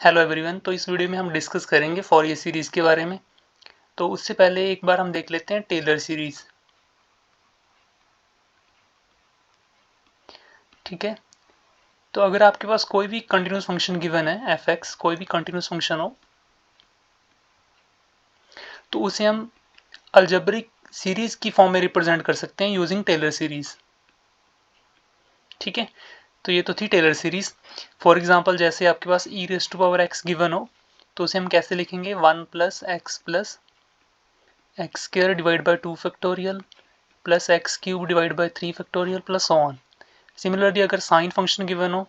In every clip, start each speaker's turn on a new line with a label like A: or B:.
A: Hello everyone. तो इस video में हम डिस्कस करेंगे फॉरियर सीरीज़ के बारे में। तो उससे पहले एक बार हम देख लेते हैं टेलर सीरीज़। ठीक है, तो अगर आपके पास कोई भी कंटिन्यूस फंक्शन गिवन है एफ एक्स, कोई भी कंटिन्यूस फंक्शन हो, तो उसे हम अलजेब्रिक सीरीज़ की फॉर्म में रिप्रेजेंट कर सकते हैं यूजिंग टेलर सीरीज़। ठीक है, तो ये तो थी टेलर सीरीज़। फॉर एग्जांपल जैसे आपके पास e raise to power x given हो, तो उसे हम कैसे लिखेंगे, 1 plus x square divide by 2 factorial plus x cube divide by 3 factorial plus so on. Similarly अगर साइन फंक्शन गिवन हो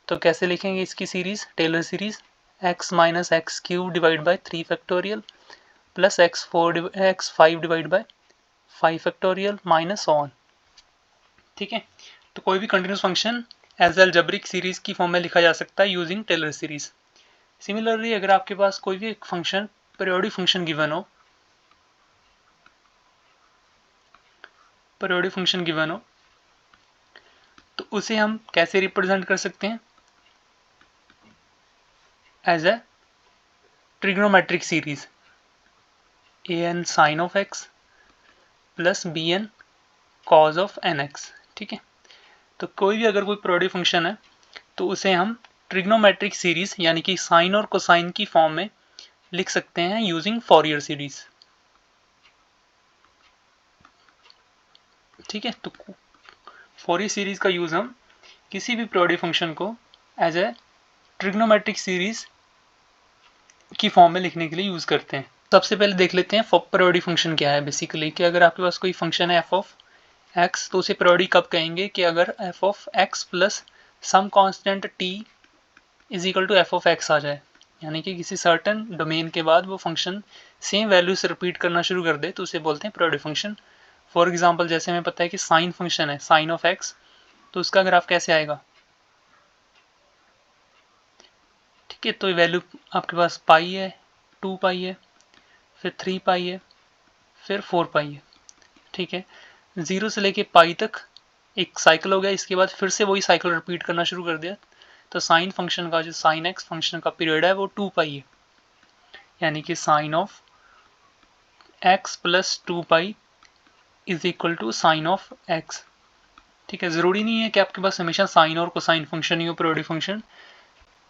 A: तो कैसे लिखेंगे इसकी series, Taylor series, x minus x cube divide by 3 factorial plus x 5 divide by 5 factorial minus so on. ठीक है, तो कोई भी continuous function as algebraic series की फॉर्म में लिखा जा सकता है यूजिंग टेलर सीरीज। सिमिलरली अगर आपके पास कोई भी एक फंक्शन पीरियोडिक फंक्शन गिवन हो, पीरियोडिक फंक्शन गिवन हो, तो उसे हम कैसे रिप्रेजेंट कर सकते हैं, as a trigonometric series, a n sine of x plus b n cos of n x. ठीक है, तो कोई भी अगर कोई पीरियोडिक फंक्शन है तो उसे हम ट्रिग्नोमेट्रिक सीरीज यानी कि साइन और कोसाइन की फॉर्म में लिख सकते हैं यूजिंग फॉरियर सीरीज। ठीक है, तो फॉरियर सीरीज का यूज हम किसी भी पीरियोडिक फंक्शन को एज ए ट्रिग्नोमेट्रिक सीरीज की फॉर्म में लिखने के लिए यूज करते हैं। सबसे पहले देख लेते हैं पीरियोडिक फंक्शन क्या है। बेसिकली कि अगर आपके पास कोई फंक्शन है एफ ऑफ एक्स, तो उसे पीरियोडिक कब कहेंगे कि अगर F of x plus some constant T is equal to F of x आ जाए, यानी कि किसी सर्टन डोमेन के बाद वो फंक्शन सेम वैल्यू से रिपीट करना शुरू कर दे, तो उसे बोलते हैं पीरियोडिक फंक्शन। फॉर एग्जांपल जैसे हमें पता है कि साइन फंक्शन है, साइन ऑफ एक्स, तो उसका ग्राफ कैसे आएगा। ठीक है, तो ये वैल्यू आपके पास पाई है, 2 पाई है, फिर 3 पाई है, फिर 4 पाई है। ठीक है, 0 से लेके पाई तक एक साइकिल हो गया, इसके बाद फिर से वही साइकिल रिपीट करना शुरू कर दिया। तो साइन फंक्शन का जो साइन एक्स फंक्शन का पीरियड है वो 2 पाई है, यानी कि sine of x plus 2 pi is equal to sine of x. ठीक है, ज़रूरी नहीं है कि आपके पास हमेशा साइन और कोसाइन फंक्शन ही हो पीरियोडिक फंक्शन।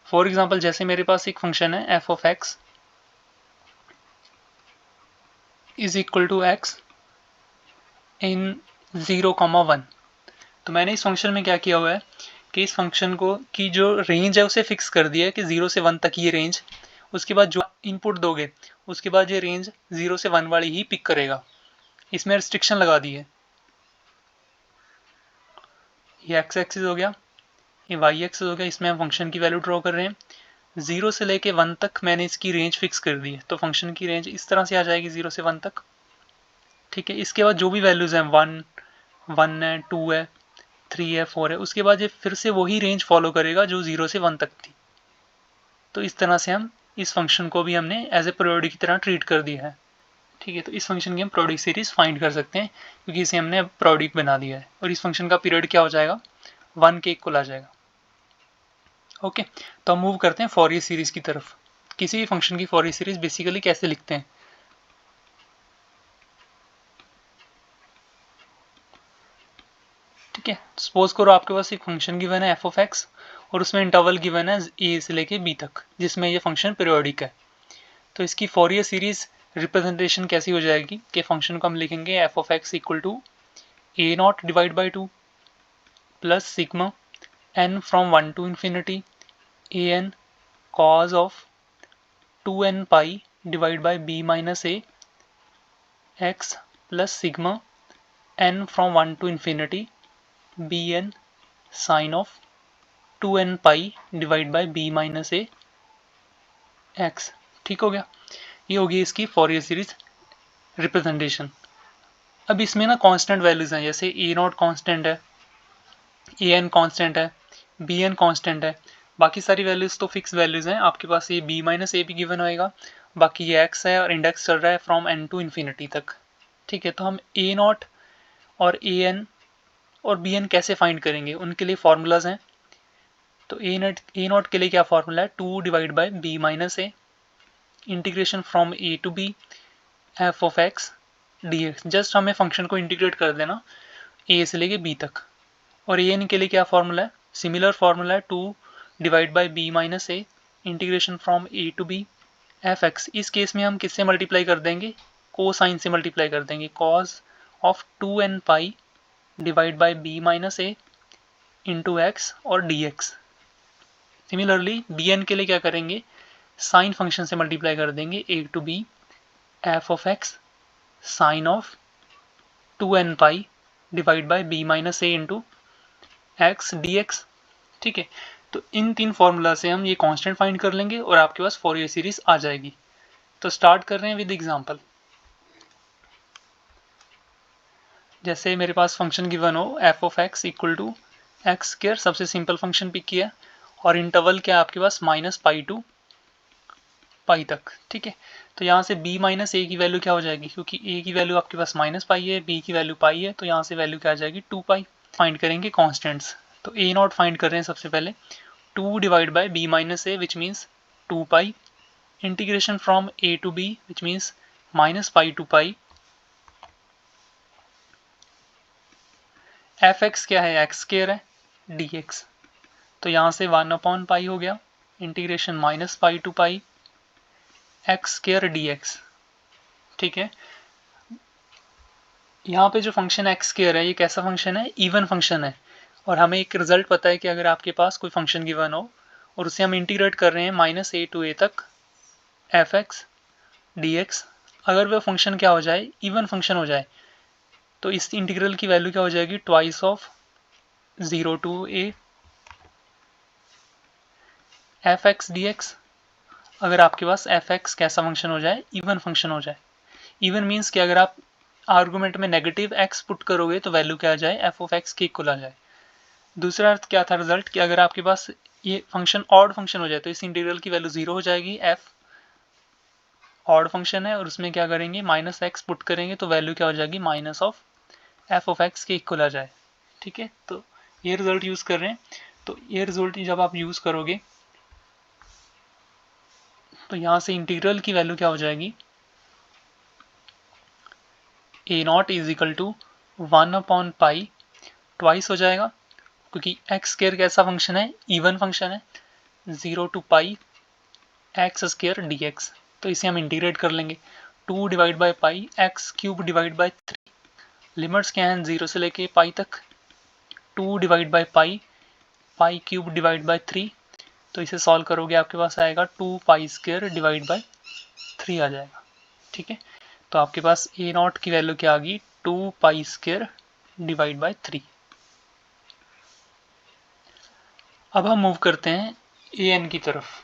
A: फॉर एग्जांपल जैसे मेरे पास एक फंक्शन है F of x is equal to x in 0,1। तो मैंने इस फंक्शन में क्या किया हुआ है कि इस फंक्शन को की जो रेंज है उसे फिक्स कर दिया है कि 0 से 1 तक ये रेंज, उसके बाद जो इनपुट दोगे उसके बाद ये रेंज 0 से 1 वाली ही पिक करेगा। इसमें रिस्ट्रिक्शन लगा दी है। ये एक्स एक्सिस हो गया, ये वाई एक्सिस हो गया, इसमें हम फंक्शन की वैल्यू ड्रॉ कर रहे हैं। 0 से लेके 1 तक मैंने इसकी रेंज फिक्स कर दी है, तो फंक्शन की रेंज इस तरह से आ जाएगी 0 से 1 तक। ठीक है, इसके बाद जो भी वैल्यूज़ हैं 1 है, 2 है, 3 है, 4 है, उसके बाद ये फिर से वही रेंज फॉलो करेगा जो 0 से 1 तक थी। तो इस तरह से हम इस फंक्शन को भी हमने एज ए पीरियोडिक की तरह ट्रीट कर दिया है। ठीक है, तो इस फंक्शन की हम पीरियोडिक सीरीज फाइंड कर सकते हैं क्योंकि इसे हमने पीरियोडिक बना दिया है, और इस फंक्शन का पीरियड क्या हो जाएगा, 1 के इक्वल आ जाएगा। ओके, तो हम मूव करते हैं फॉरियर सीरीज की तरफ। किसी भी फंक्शन की फॉरियर सीरीज बेसिकली कैसे लिखते हैं। ठीक है, सपोज करो आपके पास एक फंक्शन गिवन है एफ ऑफ एक्स और उसमें इंटरवल गिवन है ए से लेके बी तक, जिसमें ये फंक्शन पीरियोडिक है। तो इसकी फॉरियर सीरीज रिप्रेजेंटेशन कैसी हो जाएगी कि फंक्शन को हम लिखेंगे f of x equal to a naught divide by 2 plus sigma N from 1 to infinity A n cos of 2n pi divide by B minus A x plus sigma N from 1 to infinity b n sine of 2n pi divide by B minus A x. ठीक हो गया, ये होगी इसकी फॉरियर series representation. अब इसमें ना constant values हैं, जैसे ए नॉट कांस्टेंट है, ए एन कांस्टेंट है, बी एन कांस्टेंट है, बाकी सारी वैल्यूज तो फिक्स वैल्यूज हैं। आपके पास ये बी माइनस ए भी गिवन होएगा, बाकी ये एक्स है और इंडेक्स चल रहा है फ्रॉम एन टू इन्फिनिटी तक। ठीक है, तो हम ए नॉट और ए एन और बी एन कैसे फाइंड करेंगे, उनके लिए फार्मूलाज हैं। तो ए नॉट के लिए क्या फॉर्मूला है, 2 divide by B minus a integration from A to B F of x D x. Just हमें फंक्शन को इंटीग्रेट कर देना ए से लेके बी तक। और ए एन के लिए क्या फॉर्मूला है, सिमिलर फॉर्मूला है 2 divide by B minus a integration from A to B f x. इस केस में हम किससे मल्टीप्लाई कर देंगे, कोसाइन से मल्टीप्लाई कर देंगे, cos of 2n pi divide by B minus A into x और D x. Similarly D N के लिए क्या करेंगे, साइन फंक्शन से मल्टीप्लाई कर देंगे A to B F of x sine of 2n pi divide by B minus A into x D x. ठीक है, तो इन तीन फॉर्मूला से हम ये कांस्टेंट फाइंड कर लेंगे और आपके पास फॉरियर सीरीज आ जाएगी। तो स्टार्ट कर रहे हैं विद एग्जांपल। जैसे मेरे पास फंक्शन गिवन हो f of x equal to x square, सबसे सिंपल फंक्शन पिक किया और इंटरवल क्या है आपके पास माइनस पाई टू पाई तक। ठीक है, तो यहाँ से b माइनस ए की वैल्यू क्या हो जाएगी, क्योंकि a की वैल्यू आपके पास माइनस पाई है, b की वैल्यू पाई है, तो यहाँ से वैल्यू क्या आ जाएगी 2 पाई। फाइंड करेंगे कॉन्स्टेंट्स, तो a नॉट फाइंड कर रहे हैं सबसे पहले, 2 divide by b minus A which means 2 pi integration from a to b which means minus pi to pi. F x क्या है, एक्स स्क्वायर है dx, तो यहाँ से 1 अपॉन पाई हो गया integration minus pi to pi x square dx। ठीक है, यहाँ पे जो फंक्शन एक्स स्क्वायर है ये कैसा फंक्शन है, इवन फंक्शन है। और हमें एक रिजल्ट पता है कि अगर आपके पास कोई फंक्शन गिवन हो और उसे हम इंटीग्रेट कर रहे हैं माइनस ए टू ए तक एफ एक्स डी एक्स, अगर वह फंक्शन क्या हो जाए, इवन फंक्शन हो जाए, तो इस इंटीग्रल की वैल्यू क्या हो जाएगी, twice of 0 to a f x D x. अगर आपके पास एफ एक्स कैसा फंक्शन हो जाए, इवन फंक्शन हो जाए। इवन मीन्स कि अगर आप आर्गुमेंट में नेगेटिव एक्स पुट करोगे तो वैल्यू क्या आ जाए, एफ ऑफ एक्स के इक्वल आ जाए। दूसरा अर्थ क्या था रिजल्ट, कि अगर आपके पास ये फंक्शन ऑड फंक्शन हो जाए तो इस इंटीग्रल की वैल्यू 0 हो जाएगी, एफ ऑड फंक्शन है और उसमें क्या करेंगे माइनस एक्स पुट करेंगे तो वैल्यू क्या हो जाएगी, minus of F of x के इक्वल आ जाए। ठीक है, तो ये रिजल्ट यूज कर रहे हैं। तो ये रिजल्ट जब आप यूज करोगे तो यहाँ से इंटीग्रल की वैल्यू क्या हो जाएगी, A naught is equal to 1 upon pi twice हो जाएगा, क्योंकि एक्स स्क्वायर कैसा फंक्शन है, इवन फंक्शन है, 0 to pi x square D x. तो इसे हम इंटीग्रेट कर लेंगे, 2 divide by pi x cube divide by 3। Limits क्या हैं, 0 से लेके पाई तक, 2 divide by pi pi cube divide by 3। तो इसे सॉल्व करोगे आपके पास आएगा 2 पाई स्क्वायर डिवाइड बाई 3 आ जाएगा। ठीक है, तो आपके पास ए नॉट की वैल्यू क्या आ गई, 2 पाई स्क्वायर डिवाइड बाई 3। अब हम मूव करते हैं ए एन की तरफ।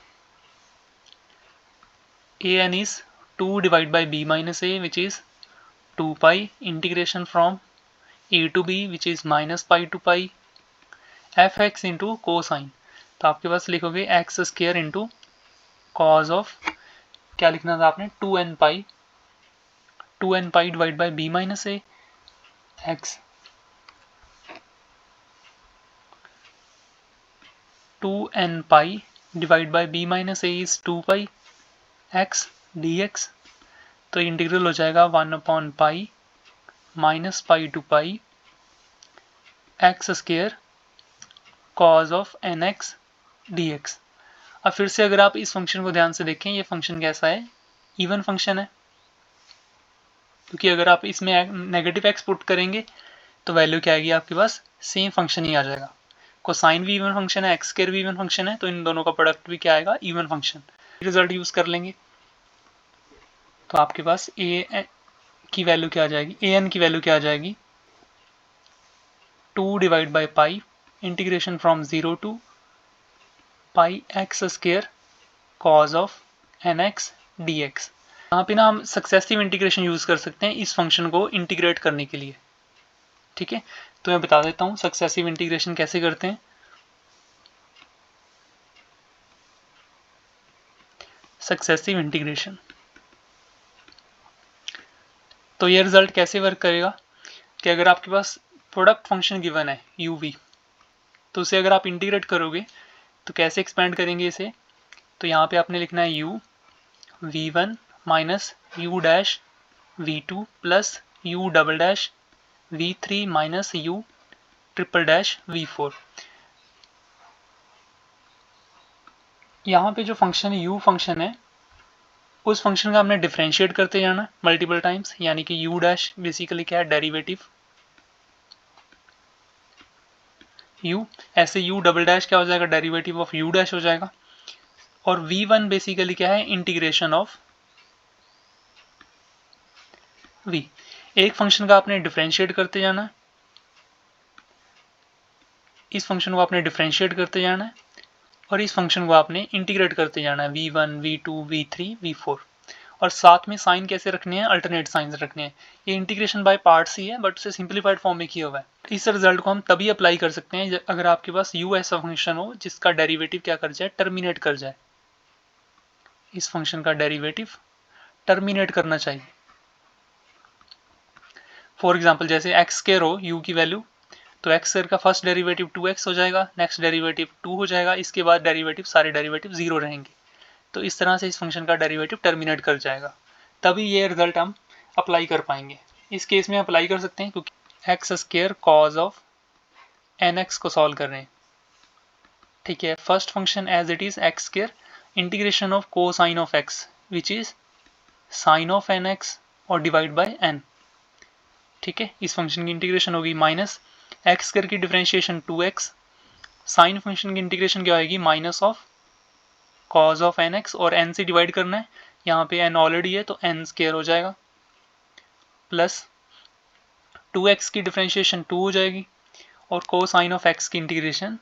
A: A N is 2 divide by B minus A which is 2 pi integration from A to B which is minus pi to pi F x into cosine. तो आपके पास लिखोगे x square into cos of, क्या लिखना था आपने, 2n pi divide by B minus A x, 2n pi divide by B minus A is 2 pi x D x. तो integral हो जाएगा 1 upon pi minus pi to pi x square cos of n x D x. अब फिर से अगर आप इस function को ध्यान से देखें, ये फंक्शन कैसा है, इवन फंक्शन है, क्योंकि अगर आप इसमें नेगेटिव एक्स पुट करेंगे तो वैल्यू क्या आएगी आपके पास, सेम फंक्शन ही आ जाएगा। कोसाइन भी इवन फंक्शन है, एक्स स्क्वायर भी इवन फंक्शन है, तो इन दोनों का प्रोडक्ट भी क्या आएगा, इवन फंक्शन। रिजल्ट यूज कर लेंगे तो आपके पास ए की वैल्यू क्या आ जाएगी, ए एन की वैल्यू क्या आ जाएगी, 2 divide by pi integration from 0 to pi x square cos of n x D x. यहाँ पे ना हम सक्सेसिव इंटीग्रेशन यूज कर सकते हैं इस फंक्शन को इंटीग्रेट करने के लिए। ठीक है, तो मैं बता देता हूँ सक्सेसिव इंटीग्रेशन कैसे करते हैं। सक्सेसिव इंटीग्रेशन, तो ये रिजल्ट कैसे वर्क करेगा कि अगर आपके पास प्रोडक्ट फंक्शन गिवन है u v, तो उसे अगर आप इंटीग्रेट करोगे तो कैसे एक्सपेंड करेंगे इसे, तो यहाँ पे आपने लिखना है u v1 minus u dash v2 plus u double dash v3 minus u triple dash v4। यहाँ पे जो फंक्शन u फंक्शन है उस फंक्शन का हमने डिफरेंशिएट करते जाना मल्टीपल टाइम्स, यानी कि u डैश बेसिकली क्या है, डेरिवेटिव u, ऐसे u डबल डैश क्या हो जाएगा, डेरिवेटिव ऑफ u डैश हो जाएगा। और v1 बेसिकली क्या है, इंटीग्रेशन ऑफ v। एक फंक्शन का आपने डिफरेंशिएट करते जाना है, इस फंक्शन को आपने डिफरेंशिएट करते जाना है और इस फंक्शन को आपने इंटीग्रेट करते जाना है v1 v2 v3 v4। और साथ में साइन कैसे रखने हैं, अल्टरनेट साइन रखने हैं। ये इंटीग्रेशन बाय पार्ट्स ही है बट उसे सिंप्लीफाइड फॉर्म में किया हुआ है। इस रिजल्ट को हम तभी अप्लाई कर सकते हैं अगर आपके पास u ऐसा फंक्शन हो जिसका डेरिवेटिव क्या कर जाए, टर्मिनेट कर जाए। इस फंक्शन का डेरिवेटिव टर्मिनेट करना चाहिए। फॉर एग्जाम्पल जैसे एक्स स्क्वायर हो u की वैल्यू, तो एक्स स्क्वायर का फर्स्ट डेरिवेटिव 2x हो जाएगा, नेक्स्ट डेरिवेटिव 2 हो जाएगा, इसके बाद डेरिवेटिव सारे डेरिवेटिव 0 रहेंगे। तो इस तरह से इस फंक्शन का डेरिवेटिव टर्मिनेट कर जाएगा, तभी ये रिजल्ट हम अप्लाई कर पाएंगे। इस केस में अप्लाई कर सकते हैं क्योंकि x square cos of nx को सॉल्व कर रहे हैं। ठीक है, first function as it is x square integration of cosine of x which is sine of nx और डिवाइड बाय n। ठीक है, इस फंक्शन की इंटीग्रेशन होगी माइनस एक्स स्क्वायर की डिफरेंशिएशन 2x, साइन फंक्शन की इंटीग्रेशन क्या आएगी, minus of cos of nx और n से डिवाइड करना है, यहाँ पे n ऑलरेडी है तो n स्क्वायर हो जाएगा, प्लस 2x की डिफरेंशिएशन 2 हो जाएगी और कोसाइन ऑफ x की इंटीग्रेशन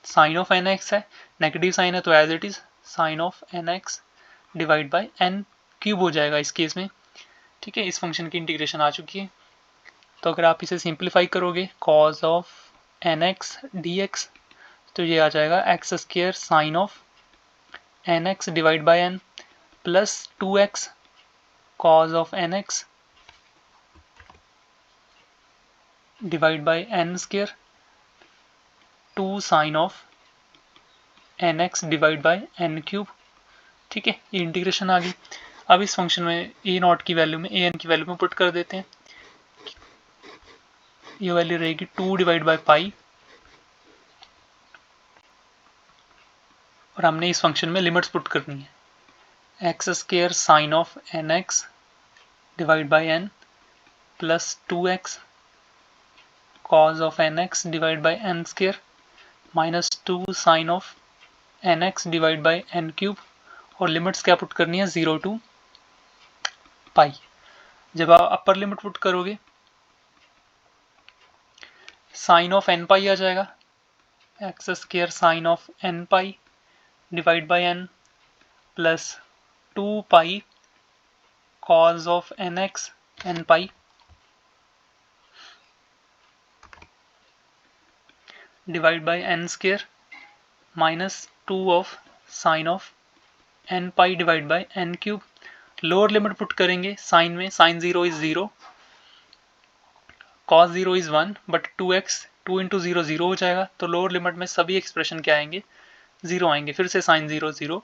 A: साइन ऑफ nx है, नेगेटिव साइन है तो as it is sine of nx divide by n cube हो जाएगा इस केस में। ठीक है, इस फंक्शन की इंटीग्रेशन आ चुकी है। तो अगर आप इसे सिंप्लीफाई करोगे कॉज ऑफ nx dx, तो ये आ जाएगा x square sine of nx divide by n plus 2x cos of nx divide by n square 2 sin of nx divide by n cube. ठीक है, ये इंटीग्रेशन आ गई। अब इस फंक्शन में a नॉट की वैल्यू में an की वैल्यू में पुट कर देते हैं, ये वैल्यू रहेगी 2 डिवाइड बाय पाई, और हमने इस फंक्शन में लिमिट्स पुट करनी है, x square sine of nx divide by n plus 2x cos of nx divide by n square minus 2 sine of nx divide by n cube, और limits क्या put करनी है, 0 टू पाई। जब आप upper limit put करोगे sine of n pi आ जाएगा, x square sine of n pi divide by n plus 2 pi cos of nx n pi divide by n square minus 2 of sine of n pi divide by n cube. Lower limit put करेंगे sine में, sine 0 is 0, cos 0 is 1, but 2x 2 into 0 0 हो जाएगा, तो lower limit में सभी expression क्या आएंगे, 0 आएंगे, फिर से साइन 0 0।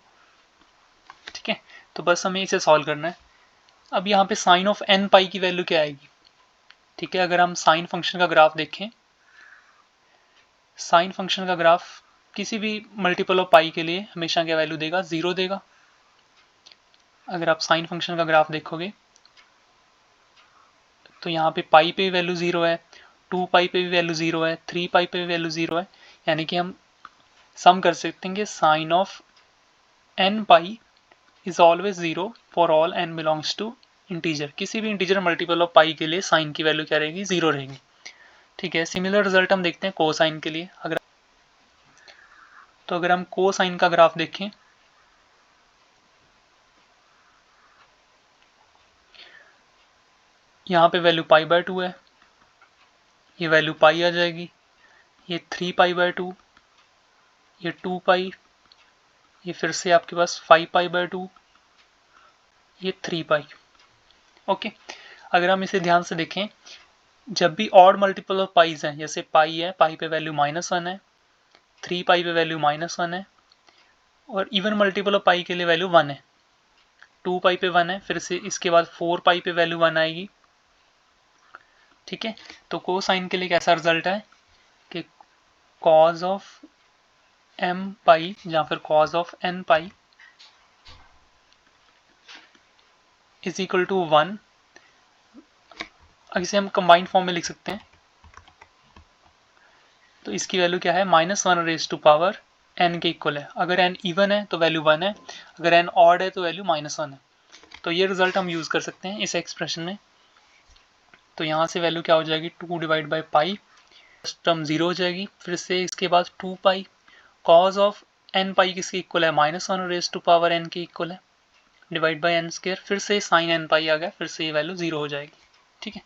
A: ठीक है, तो बस हमें इसे सॉल्व करना है। अब यहाँ पे साइन ऑफ n पाई की वैल्यू क्या आएगी। ठीक है, अगर हम साइन फंक्शन का ग्राफ देखें, साइन फंक्शन का ग्राफ किसी भी मल्टीपल ऑफ पाई के लिए हमेशा क्या वैल्यू देगा, 0 देगा। अगर आप साइन फंक्शन का ग्राफ देखोगे तो यहाँ पे पाई पे वैल्यू 0 है, 2 पाई पे भी वैल्यू 0 है, 3 पाई पे भी वैल्यू 0 है, यानी कि हम सम कर सकते हैं कि sine of n pi is always 0 for all n belongs to integer. किसी भी इंटीजर मल्टीपल ऑफ पाई के लिए साइन की वैल्यू क्या रहेगी, 0 रहेगी। ठीक है, सिमिलर रिजल्ट हम देखते हैं कोसाइन के लिए। अगर हम कोसाइन का ग्राफ देखें, यहाँ पे वैल्यू पाई बाय 2 है, ये वैल्यू पाई आ जाएगी, ये 3 पाई बाय 2, ये 2 पाई, ये फिर से आपके पास 5 पाई बाय 2, ये 3 पाई। ओके, अगर हम इसे ध्यान से देखें, जब भी ऑड मल्टीपल ऑफ पाइज हैं, जैसे पाई है, पाई पे वैल्यू -1 है, 3 पाई पे वैल्यू -1 है, और इवन मल्टीपल ऑफ पाई के लिए वैल्यू 1 है। 2 पाई पे 1 है, फिर से इसके बाद 4 पाई पे वैल्यू 1 आएगी। ठीक है, तो कोसाइन के लिए कैसा रिजल्ट है कि कॉज ऑफ m पाई या फिर cos of n pi is equal to 1। इसे हम कंबाइंड फॉर्म में लिख सकते हैं, तो इसकी वैल्यू क्या है, -1 रेज टू पावर n के इक्वल है। अगर n इवन है तो वैल्यू 1 है, अगर n ऑड है तो वैल्यू -1 है। तो ये रिजल्ट हम यूज़ कर सकते हैं इस एक्सप्रेशन में। तो यहाँ से वैल्यू क्या हो जाएगी, 2 डिवाइड बाई पाई, टर्म 0 हो जाएगी। फिर से इसके बाद 2 पाई, कॉज ऑफ n पाई किसके इक्वल है, -1 रेज टू पावर n के इक्वल है, डिवाइड बाई n स्क्वायर। फिर से साइन n पाई आ गया, फिर से ये वैल्यू 0 हो जाएगी। ठीक है,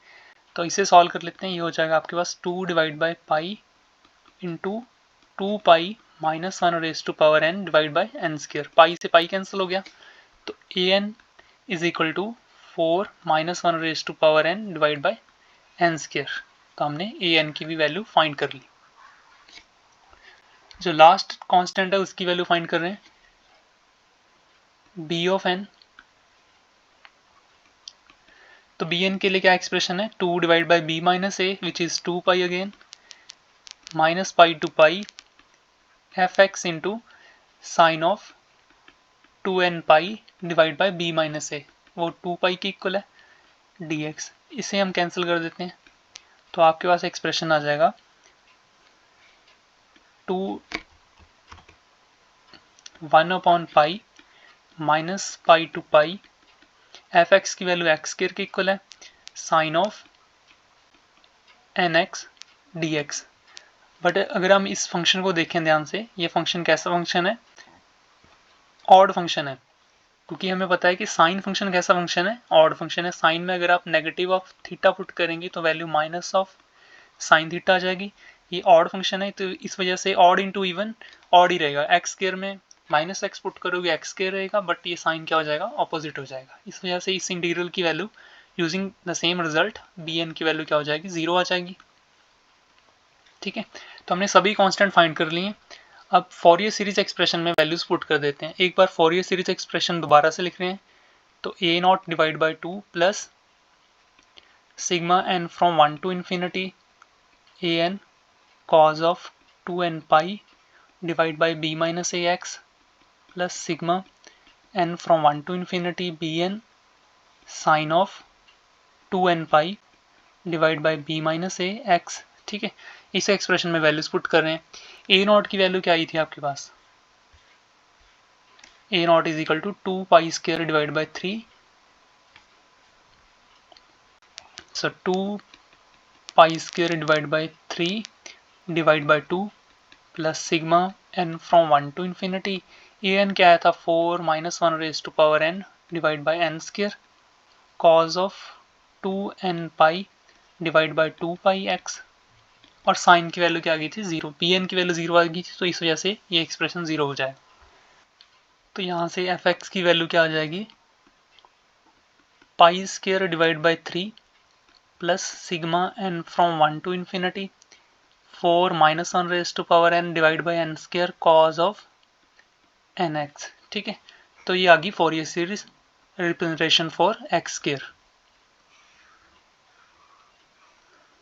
A: तो इसे सॉल्व कर लेते हैं। ये हो जाएगा आपके पास 2 divide by pi into 2 pi -1 raise to power n divide by n square. Pi से पाई कैंसिल हो गया, तो an is equal to 4 -1 raise to power n divide by n square. तो हमने an की भी वैल्यू फाइंड कर ली। जो लास्ट कांस्टेंट है उसकी वैल्यू फाइंड कर रहे हैं, b ऑफ n। तो bn के लिए क्या एक्सप्रेशन है, 2 divide by b minus a which is 2 pi again, minus pi to pi fx into sine of 2n pi divide by b minus a, वो 2 पाई के इक्वल है, dx। इसे हम कैंसिल कर देते हैं, तो आपके पास एक्सप्रेशन आ जाएगा 1 upon pi minus pi to pi, F x की वैल्यू एक्स स्क्वायर के इक्वल है, sine of n x D x. But अगर हम इस फंक्शन को देखें ध्यान से, ये फंक्शन कैसा फंक्शन है, ऑड फंक्शन है, क्योंकि हमें पता है कि साइन फंक्शन कैसा फंक्शन है, ऑड फंक्शन है। साइन में अगर आप नेगेटिव ऑफ थीटा पुट करेंगे तो value minus of sine theta आ जाएगी। ये ऑड फंक्शन है, तो इस वजह से ऑड इंटू इवन ऑड ही रहेगा। एक्स स्क्वायर में माइनस एक्स पुट करोगे एक्स स्क्वायर रहेगा, बट ये साइन क्या हो जाएगा, ऑपोजिट हो जाएगा। इस वजह से इस इंटीग्रल की value using the same result b n की वैल्यू क्या हो जाएगी, 0 आ जाएगी। ठीक है, तो हमने सभी कांस्टेंट फाइंड कर लिए। अब फॉरियर सीरीज एक्सप्रेशन में वैल्यूज पुट कर देते हैं। एक बार फॉरियर सीरीज एक्सप्रेशन दोबारा से लिख रहे हैं, तो A naught divide by 2 plus sigma N from 1 to infinity A N cos of 2n pi divided by b minus ax plus sigma n from 1 to infinity bn sin of 2n pi divided by b minus ax। ठीक है, इस expression में values put कर रहे हैं। ए not की value क्या आई थी आपके पास, A naught is equal to 2 pi square divide by 3, so 2 pi square divide by 3 divide by 2 plus sigma n from 1 to infinity. A N क्या आया था, 4 -1 raise to power n divide by n square, cos of 2n pi divide by 2 pi x, और sine की value क्या आ गई थी, 0। P N की वैल्यू 0 आ गई थी, तो इस वजह से ये एक्सप्रेशन 0 हो जाएगा। तो यहाँ से एफ एक्स की वैल्यू क्या आ जाएगी, pi square divide by 3 plus sigma n from 1 to infinity 4 -1 raise to power n divide by n square cos of n x. ठीक है, तो ये आ गई Fourier series representation for x square.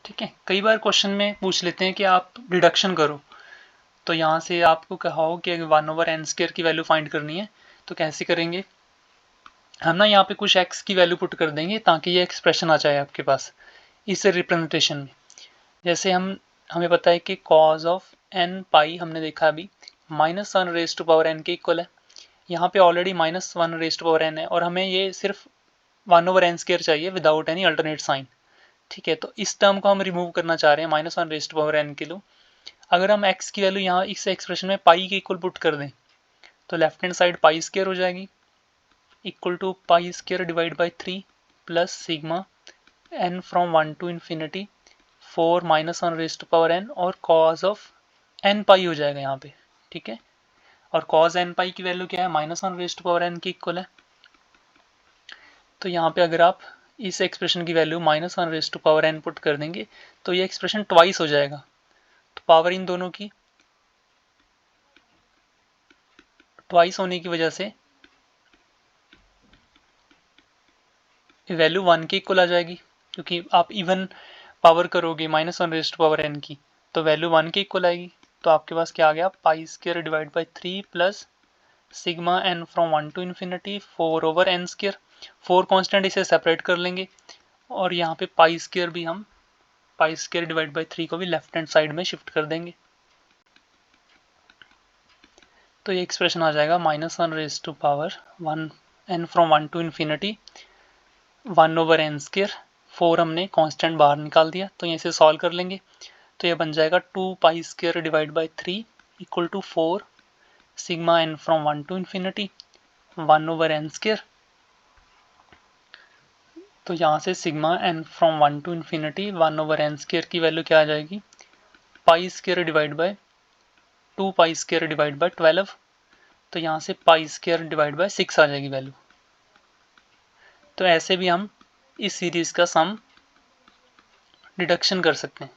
A: ठीक है, कई बार क्वेश्चन में पूछ लेते हैं कि आप डिडक्शन करो, तो यहाँ से आपको कहा हो कि 1/n स्क्वायर की वैल्यू फाइंड करनी है, तो कैसे करेंगे हम ना, यहाँ पे कुछ x की वैल्यू पुट कर देंगे ताकि ये एक्सप्रेशन आ जाए आपके पास इस रिप्रेजेंटेशन में। जैसे हमें पता है कि कॉज ऑफ n पाई हमने देखा अभी -1 रेज टू पावर n के इक्वल है। यहाँ पे already -1 raise to power n है, और हमें ये सिर्फ 1/n स्क्वायर चाहिए विदाउट एनी अल्टरनेट साइन। ठीक है, तो इस टर्म को हम रिमूव करना चाह रहे हैं -1 रेज टू पावर n के लिए। अगर हम x की वैल्यू यहाँ इस एक्सप्रेशन में पाई के इक्वल पुट कर दें, तो left hand side pi square हो जाएगी, equal to pi square divide by 3 plus sigma n from 1 to infinity 4 -1 raise to power n, और कॉज ऑफ n पाई हो जाएगा यहाँ पे। ठीक है, और कॉज n पाई की वैल्यू क्या है, -1 रेज टू पावर n की इक्वल है। तो यहाँ पे अगर आप इस एक्सप्रेशन की value -1 raise to power n put कर देंगे, तो ये एक्सप्रेशन ट्वाइस हो जाएगा। तो पावर इन दोनों की ट्वाइस होने की वजह से वैल्यू 1 के इक्वल आ जाएगी, क्योंकि आप इवन पावर करोगे -1n की तो वैल्यू 1 के इक्वल आएगी। तो आपके पास क्या आ गया, pi square divide by 3 plus sigma n from 1 to infinity 4/n²। 4 constant इसे सेपरेट कर लेंगे और यहाँ पे पाई स्क्वायर भी हम पाई स्क्वायर डिवाइड बाई 3 को भी लेफ्ट हैंड साइड में शिफ्ट कर देंगे। तो ये एक्सप्रेशन आ जाएगा -1n from 1 to infinity 1/n²। 4 हमने कांस्टेंट बाहर निकाल दिया, तो इसे सॉल्व कर लेंगे। तो ये बन जाएगा 2 pi square divide by 3 equal to 4 sigma n from 1 to infinity 1/n²। तो यहाँ से sigma n from 1 to infinity 1/n² की वैल्यू क्या आ जाएगी, pi square divide by 2 pi square divide by 12। तो यहाँ से पाई स्क्वायर डिवाइड बाय 6 आ जाएगी वैल्यू। तो ऐसे भी हम इस सीरीज का सम डिडक्शन कर सकते हैं।